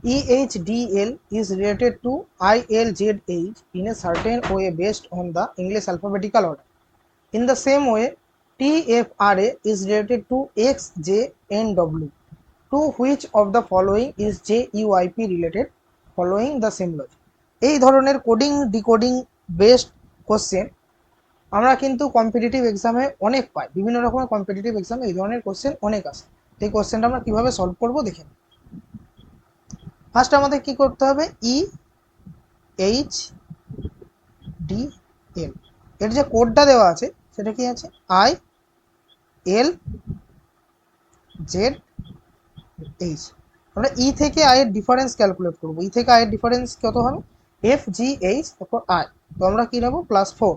EHDL is related to ILZH in a certain way based on the English alphabetical order. In the same way, TFRA is related to XJNW. To which of the following is JUIP related following the same logic? এই ধরনের coding decoding based question আমরা কিন্তু competitive এক্সামে অনেক পাই, বিভিন্ন রকমের competitive এক্সামে এই ধরনের কোশ্চেন অনেক আসে। এই কোশ্চেনটা আমরা কিভাবে সলভ করব দেখে নিই। ফার্স্ট আমাদের কি করতে হবে, EHDL এর যে কোডটা দেওয়া আছে সেটা কি আছে, ILZH। আমরা ই থেকে আই এর ডিফারেন্স ক্যালকুলেট করবো। ই থেকে আই এর ডিফারেন্স কত হবে, FGH তারপর আই, তো আমরা কি নেবো +4।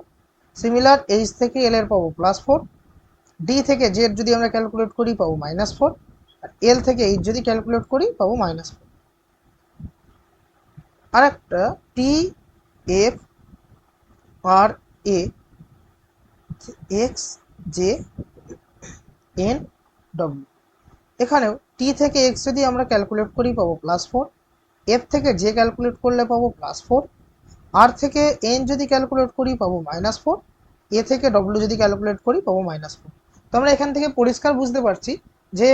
সিমিলার এইচ থেকে এল এর পাবো +4, ডি থেকে জেড যদি আমরা ক্যালকুলেট করি পাবো -4, আর এল থেকে এইচ যদি ক্যালকুলেট করি পাবো -4। আর একটা TFRA XJNW, এখানেও টি থেকে এক্স যদি আমরা ক্যালকুলেট করি পাবো +4, এফ থেকে জে ক্যালকুলেট করলে পাবো +4, আর থেকে এন যদি ক্যালকুলেট করি পাবো -4, এ থেকে ডব্লিউ যদি ক্যালকুলেট করি পাবো -4। তো আমরা এখান থেকে পরিষ্কার বুঝতে পারছি যে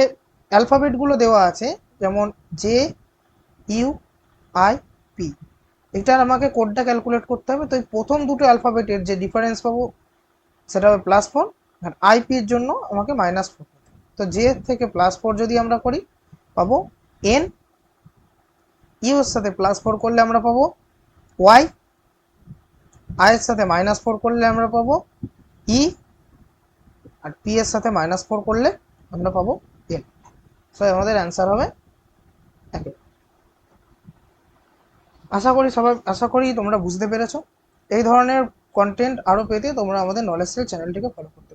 অ্যালফাবেটগুলো দেওয়া আছে, যেমন JUIP, এটার আমাকে কোডটা ক্যালকুলেট করতে হবে। তো এই প্রথম দুটো অ্যালফাবেটের যে ডিফারেন্স পাবো সেটা হবে +4, আর আইপির জন্য আমাকে -4। তো জে থেকে +4 যদি আমরা করি পাবো এন, ইউ এর সাথে +4 করলে আমরা পাবো ওয়াই, আই এর সাথে -4 করলে আমরা পাবো ই, আর পি এর সাথে -4 করলে আমরা পাবো এন। সো আমাদের অ্যান্সার হবে 1। আশা করি তোমরা বুঝতে পেরেছো। এই ধরনের কন্টেন্ট আরও পেতে তোমরা আমাদের নলেজ সেল চ্যানেলটিকে ফলো করতে